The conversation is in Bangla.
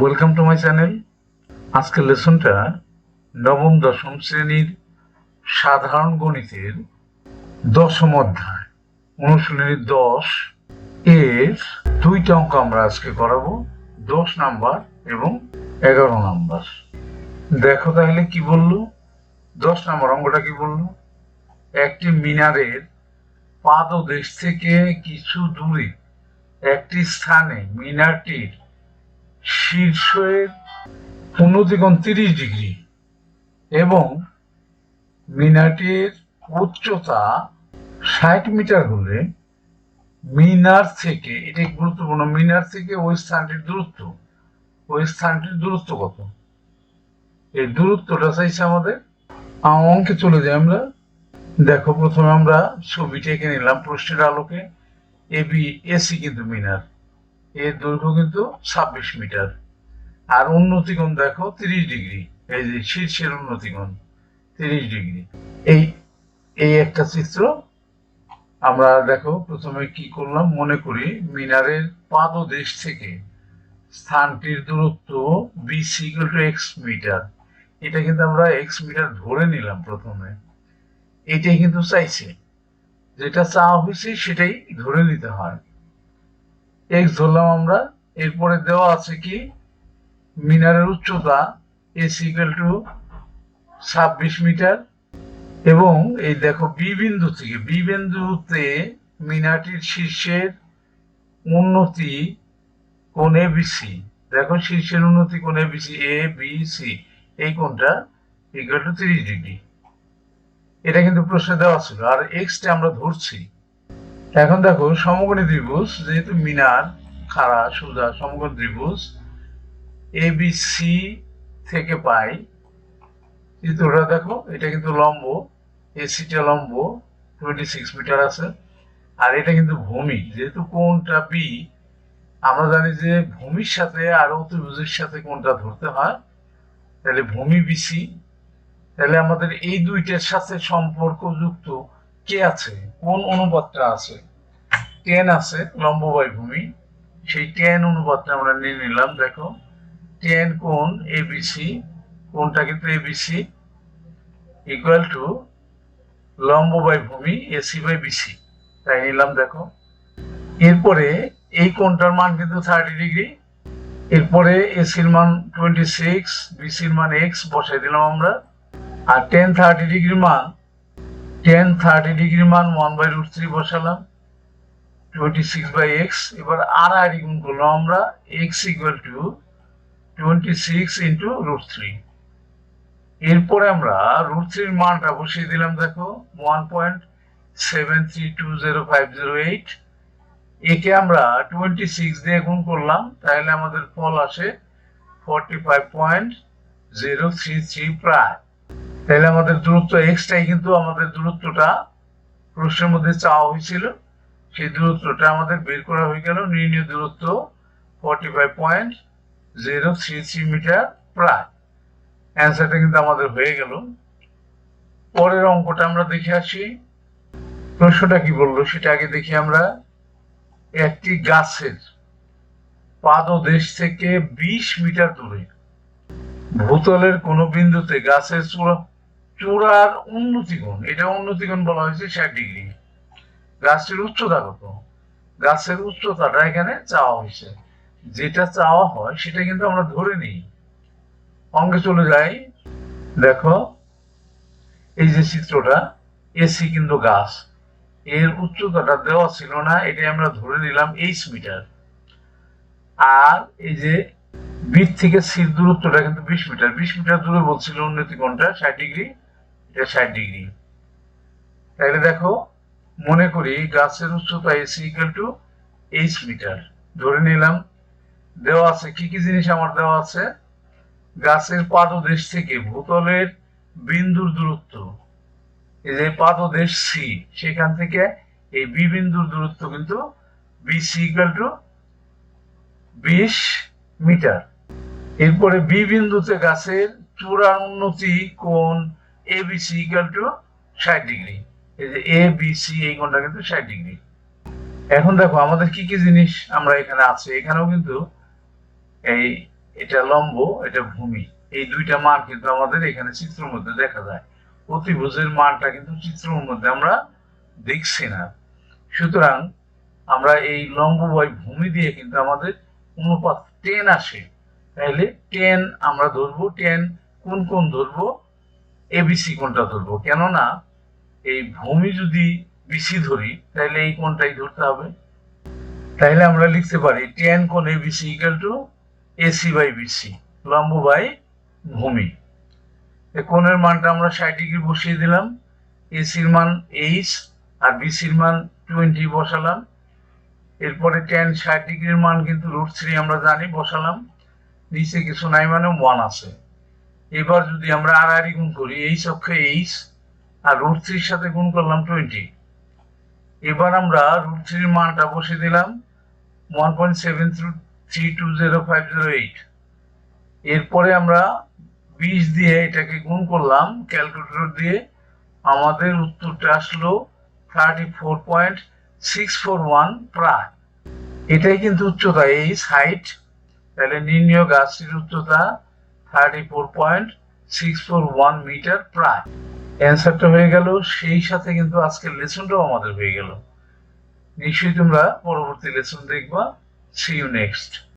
Welcome to my channel. আজকের লেসনটা নবম-দশম শ্রেণীর সাধারণ গণিতের ১০ম অধ্যায় অনুশীলনী ১০ এর দুইটা অঙ্ক আমরা আজকে করাবো, ১০ নাম্বার এবং ১১ নাম্বার। দেখো তাহলে কি বললো। ১০ নাম্বার অঙ্কটা কি বললো, একটি মিনারের পাদদেশ থেকে কিছু দূরে একটি স্থানে মিনারটির শীর্ষের উন্নতিকোণ ৩০ ডিগ্রি এবং মিনারটির উচ্চতা ৬০ মিটার হলে মিনার থেকে, এটা গুরুত্বপূর্ণ, মিনার থেকে ওই স্থানটির দূরত্ব কত? এই দূরত্বটা চাইছে আমাদের। অঙ্কে চলে যাই আমরা। দেখো প্রথমে আমরা ছবিটা এঁকে নিলাম প্রশ্নের আলোকে। এসি কিন্তু মিনার, এর দৈর্ঘ্য কিন্তু ২৬ মিটার, আর উন্নতিকোণ দেখো ৩০ ডিগ্রি। এই যে শীর্ষের উন্নতিকোণ ৩০ ডিগ্রি। এই একটা চিত্র আমরা দেখো প্রথমে কি করলাম, মনে করি মিনারের পাদদেশ থেকে স্থানটির দূরত্ব বিসি এক্স মিটার। এটা কিন্তু আমরা এক্স মিটার ধরে নিলাম প্রথমে। এটাই কিন্তু চাইছে, যেটা চাওয়া হয়েছে সেটাই ধরে নিতে হয়। এক্স ধরলাম আমরা। এরপরে দেওয়া আছে কি, মিনারের উচ্চতা এসি ইকুয়াল টু ২৬ মিটার এবং এই দেখো বি বিন্দুতে মিনারটির শীর্ষের উন্নতি কোণ এবিসি। দেখো শীর্ষের উন্নতি কোণ এবিসি, এ বি সি, এই কোণটা ইকুয়াল টু ৩০ ডিগ্রি। এটা কিন্তু প্রশ্নে দেওয়া ছিল, আর এক্সটা আমরা ধরছি। এখন দেখো সমকোণী ত্রিভুজ, যেহেতু মিনার খাড়া সোজা সমকোণী ত্রিভুজ এবিসি থেকে পাই চিত্রটা দেখো, এটা কিন্তু লম্ব, এসিটা লম্ব 26 মিটার আছে, আর এটা কিন্তু ভূমি। যেহেতু কোণটা বি, আমরা জানি যে ভূমির সাথে আর অতিভুজের সাথে কোণটা ধরতে হয়, তাহলে ভূমি বিসি। তাহলে আমাদের এই দুইটার সাথে সম্পর্কযুক্ত কে আছে, কোন অনুপাতটা আছে, টেন আছে, লম্ব বাই ভূমি। সেই টেন অনুপাতটা আমরা নিয়ে নিলাম। দেখো টেন কোণ এবিসি, কোণটা কিন্তু এবিসি ইকুয়াল টু লম্ব বাই ভূমি এসি বাই বিসি, তাই নিলাম। দেখো এরপরে এই কোণটার মান কিন্তু 30 ডিগ্রি। এরপরে এসির মান 26, বিসির মান এক্স বসাই দিলাম আমরা। আর টেন থার্টি ডিগ্রির মান 1/√3 বসালাম, 26/x। এবার আর গুণ করলাম আমরা, x ইকুয়াল টু 26 ইন্টু √3। এরপরে আমরা √3 মানটা বসিয়ে দিলাম। দেখো 1.73205008। একে আমরা 26 দিয়ে গুণ করলাম, তাহলে আমাদের ফল আসে 45.033 প্রায়। তাহলে আমাদের দূরত্ব এক্সটাই কিন্তু আমাদের দূরত্বটা প্রশ্নের মধ্যে চাওয়া হয়েছিল, সেই দূরত্বটা আমাদের বের করা হয়ে গেল। নির্ণীয় দূরত্ব 45.033 মিটার প্রায়। অ্যান্সারটা কিন্তু আমাদের হয়ে গেল। পরের অঙ্কটা আমরা দেখে আসি। প্রশ্নটা কি বললো সেটা আগে দেখি আমরা। একটি গাছের পাদদেশ থেকে 20 মিটার দূরে ভূতলের কোন বিন্দুতে গাছের চূড়ার উন্নতিকোণ, এটা উন্নতিকোণ বলা হয়েছে 60 ডিগ্রি। গাছটির উচ্চতা কত? গাছের উচ্চতাটা এখানে চাওয়া হয়েছে। যেটা চাওয়া হয় সেটা কিন্তু আমরা ধরে নিই। অঙ্কে চলে যাই। দেখো এই যে চিত্রটা, এসি কিন্তু গাছ, এর উচ্চতাটা দেওয়া ছিল না, এটাই আমরা ধরে নিলাম 8 মিটার। আর এই যে বি থেকে সির দূরত্বটা কিন্তু 20 মিটার। 20 মিটার দূরে বলছিল উন্নতি কোণটা 60 ডিগ্রি, এটা 60 ডিগ্রি। তাহলে দেখো মনে করি গাছের উচ্চতা এসি ইকুয়াল টু 8 মিটার ধরে নিলাম। দেওয়া আছে কি কি জিনিস আমার দেওয়া আছে, গাছের পাদদেশ থেকে ভূতলের বিন্দুর দূরত্ব, এই যে পাদদেশ সি, সেখান থেকে এই বি বিন্দুর দূরত্ব কিন্তু বিসি ইকুয়াল টু 20 মিটার। এরপরে বি বিন্দুতে গাছের চূড়ার উন্নতি কোণ এবিসি ইকুয়াল টু 60 ডিগ্রি। এই যে এ বি সি, এই কোণটা কিন্তু 60 ডিগ্রি। এখন দেখো আমাদের কি কি জিনিস আমরা এখানে আছে। এখানেও কিন্তু এই এটা লম্ব, এটা ভূমি। এই দুইটা মান কিন্তু আমাদের এখানে চিত্রের মধ্যে দেখা যায়। অতিভুজের মানটা কিন্তু চিত্রের মধ্যে আমরা দেখছি না। সুতরাং আমরা এই লম্ব বাই ভূমি দিয়ে কিন্তু আমাদের অনুপাত 10 আসে। তাহলে 10 আমরা ধরবো, 10 কোন কোন ধরবো, এবিসি কোনটা ধরবো। কেননা এই ভূমি যদি বিসি ধরি তাহলে এই কোনটাই ধরতে হবে। তাহলে আমরা লিখতে পারি 10 কোণ ABC equal to AC by BC, লম্ব বাই ভূমি। কোণের মানটা আমরা 60 ডিগ্রি বসিয়ে দিলাম, এসির মান 8 আর বিসির মান 20 বসালাম। এরপরে tan 60 ডিগ্রির মান কিন্তু √3 আমরা জানি, বসালাম। নিচে কিছু নাই মানে 1 আছে। এবার যদি আমরা আড়াআড়ি গুণ করি, h অক্ষে h আর √3 সাথে গুণ করলাম 20। এবার আমরা √3 মানটা বসিয়ে দিলাম 1.73205008। এরপরে আমরা 20 দিয়ে এটাকে গুণ করলাম ক্যালকুলেটর দিয়ে, আমাদের উত্তরটা আসলো 34.641 প্রায়। এটাই কিন্তু উচ্চতা, এই হাইট। তাহলে নির্ণয় গাছটির উচ্চতা 34.641 মিটার প্রায়। অ্যান্সারটা হয়ে গেল, সেই সাথে কিন্তু আজকের লেসনটাও আমাদের হয়ে গেল। নিশ্চয়ই তোমরা পরবর্তী লেসন দেখবা। See you next.